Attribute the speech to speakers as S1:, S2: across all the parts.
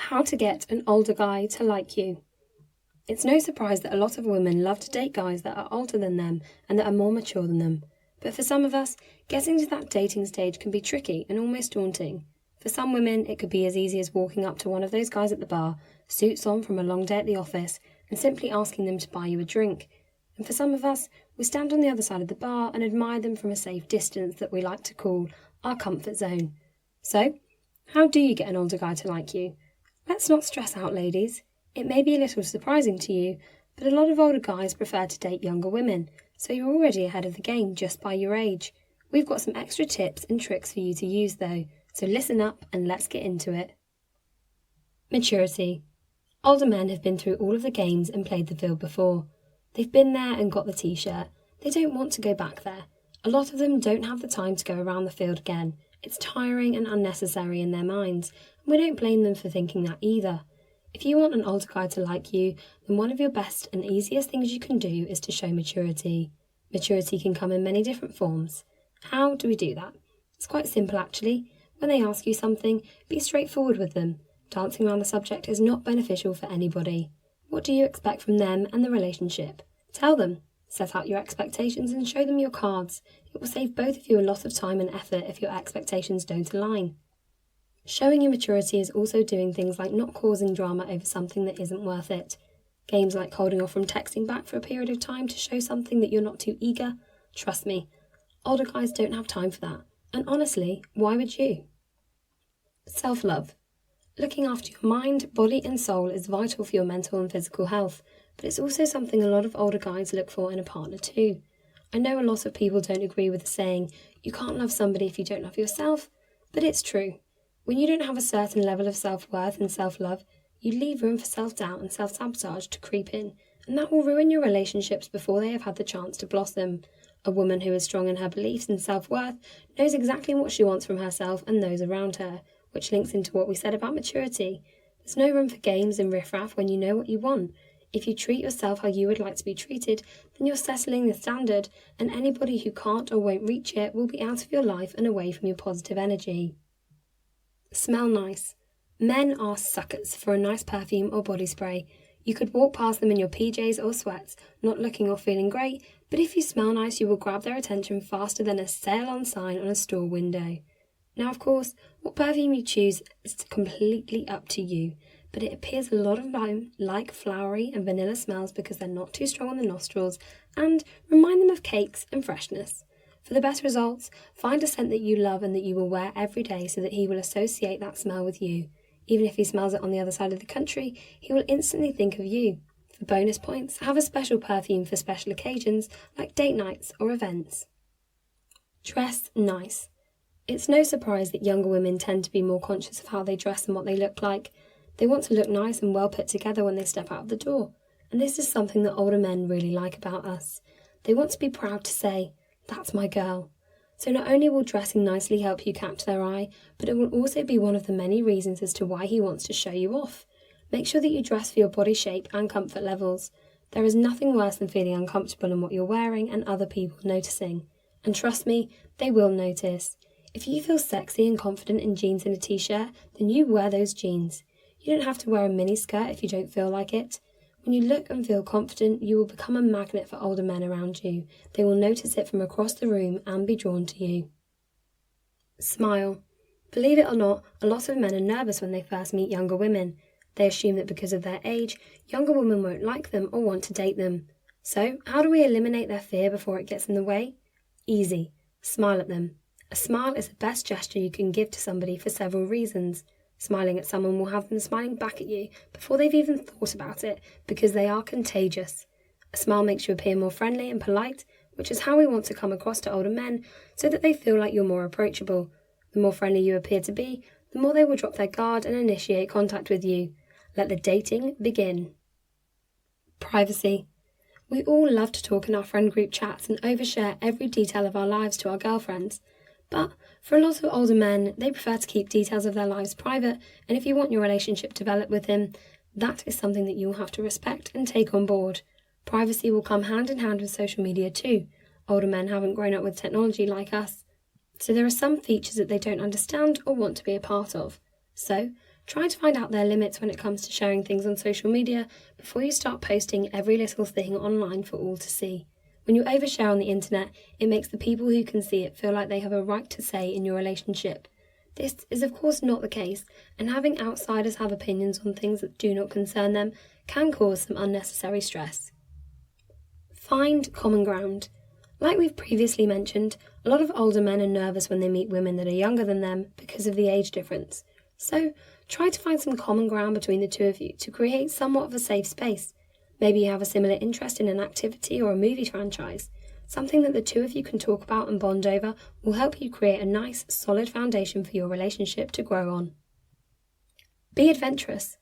S1: How to get an older guy to like you. It's no surprise that a lot of women love to date guys that are older than them and that are more mature than them. But for some of us, getting to that dating stage can be tricky and almost daunting. For some women, it could be as easy as walking up to one of those guys at the bar, suits on from a long day at the office, and simply asking them to buy you a drink. And for some of us, we stand on the other side of the bar and admire them from a safe distance that we like to call our comfort zone. So, how do you get an older guy to like you? Let's not stress out, ladies. It may be a little surprising to you, but a lot of older guys prefer to date younger women, so you're already ahead of the game just by your age. We've got some extra tips and tricks for you to use though, so listen up and let's get into it. Maturity. Older men have been through all of the games and played the field before. They've been there and got the t-shirt. They don't want to go back there. A lot of them don't have the time to go around the field again. It's tiring and unnecessary in their minds, and we don't blame them for thinking that either. If you want an older guy to like you, then one of your best and easiest things you can do is to show maturity. Maturity can come in many different forms. How do we do that? It's quite simple actually. When they ask you something, be straightforward with them. Dancing around the subject is not beneficial for anybody. What do you expect from them and the relationship? Tell them. Set out your expectations and show them your cards. It will save both of you a lot of time and effort if your expectations don't align. Showing your maturity is also doing things like not causing drama over something that isn't worth it. Games like holding off from texting back for a period of time to show something that you're not too eager. Trust me, older guys don't have time for that. And honestly, why would you? Self-love. Looking after your mind, body and soul is vital for your mental and physical health, but it's also something a lot of older guys look for in a partner too. I know a lot of people don't agree with the saying, you can't love somebody if you don't love yourself, but it's true. When you don't have a certain level of self-worth and self-love, you leave room for self-doubt and self-sabotage to creep in, and that will ruin your relationships before they have had the chance to blossom. A woman who is strong in her beliefs and self-worth knows exactly what she wants from herself and those around her, which links into what we said about maturity. There's no room for games and riffraff when you know what you want. If you treat yourself how you would like to be treated, then you're settling the standard, and anybody who can't or won't reach it will be out of your life and away from your positive energy. Smell nice. Men are suckers for a nice perfume or body spray. You could walk past them in your PJs or sweats, not looking or feeling great, but if you smell nice, you will grab their attention faster than a sale on sign on a store window. Now, of course, what perfume you choose is completely up to you, but it appears a lot of them like flowery and vanilla smells because they're not too strong on the nostrils and remind them of cakes and freshness. For the best results, find a scent that you love and that you will wear every day so that he will associate that smell with you. Even if he smells it on the other side of the country, he will instantly think of you. For bonus points, have a special perfume for special occasions like date nights or events. Dress nice. It's no surprise that younger women tend to be more conscious of how they dress and what they look like. They want to look nice and well put together when they step out of the door, and this is something that older men really like about us. They want to be proud to say, "That's my girl." So not only will dressing nicely help you catch their eye, but it will also be one of the many reasons as to why he wants to show you off. Make sure that you dress for your body shape and comfort levels. There is nothing worse than feeling uncomfortable in what you're wearing and other people noticing. And trust me, they will notice. If you feel sexy and confident in jeans and a t-shirt, then you wear those jeans. You don't have to wear a mini skirt if you don't feel like it. When you look and feel confident, you will become a magnet for older men around you. They will notice it from across the room and be drawn to you. Smile. Believe it or not, a lot of men are nervous when they first meet younger women. They assume that because of their age, younger women won't like them or want to date them. So, how do we eliminate their fear before it gets in the way? Easy. Smile at them. A smile is the best gesture you can give to somebody for several reasons. Smiling at someone will have them smiling back at you before they've even thought about it, because they are contagious. A smile makes you appear more friendly and polite, which is how we want to come across to older men, so that they feel like you're more approachable. The more friendly you appear to be, the more they will drop their guard and initiate contact with you. Let the dating begin. Privacy. We all love to talk in our friend group chats and overshare every detail of our lives to our girlfriends. But for a lot of older men, they prefer to keep details of their lives private, and if you want your relationship developed with him, that is something that you will have to respect and take on board. Privacy will come hand in hand with social media too. Older men haven't grown up with technology like us, so there are some features that they don't understand or want to be a part of. So, Try to find out their limits when it comes to sharing things on social media before you start posting every little thing online for all to see. When you overshare on the internet, it makes the people who can see it feel like they have a right to say in your relationship. This is of course not the case, and having outsiders have opinions on things that do not concern them can cause some unnecessary stress. Find common ground. Like we've previously mentioned, a lot of older men are nervous when they meet women that are younger than them because of the age difference. So, try to find some common ground between the two of you to create somewhat of a safe space. Maybe you have a similar interest in an activity or a movie franchise. Something that the two of you can talk about and bond over will help you create a nice, solid foundation for your relationship to grow on. Be adventurous.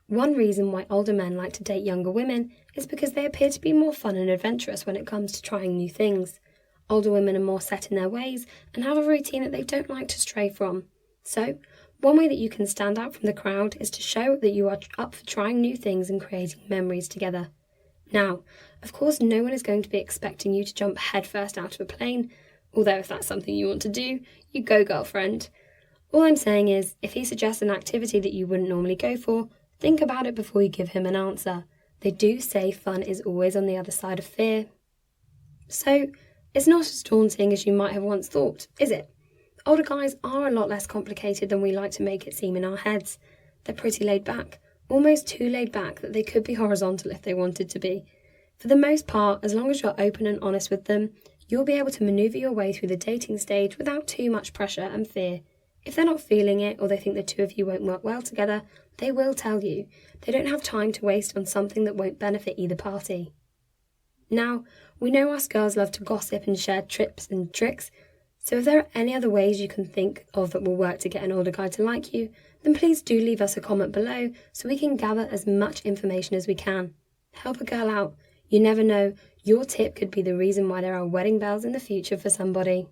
S1: One reason why older men like to date younger women is because they appear to be more fun and adventurous when it comes to trying new things. Older women are more set in their ways and have a routine that they don't like to stray from. So, one way that you can stand out from the crowd is to show that you are up for trying new things and creating memories together. Now, of course, no one is going to be expecting you to jump headfirst out of a plane, although if that's something you want to do, you go, girlfriend. All I'm saying is, if he suggests an activity that you wouldn't normally go for, think about it before you give him an answer. They do say fun is always on the other side of fear. So, it's not as daunting as you might have once thought, is it? Older guys are a lot less complicated than we like to make it seem in our heads. They're pretty laid back, almost too laid back that they could be horizontal if they wanted to be. For the most part, as long as you're open and honest with them, you'll be able to maneuver your way through the dating stage without too much pressure and fear. If they're not feeling it or they think the two of you won't work well together, they will tell you. They don't have time to waste on something that won't benefit either party. Now, we know us girls love to gossip and share tips and tricks, so if there are any other ways you can think of that will work to get an older guy to like you, then please do leave us a comment below so we can gather as much information as we can. Help a girl out. You never know, your tip could be the reason why there are wedding bells in the future for somebody.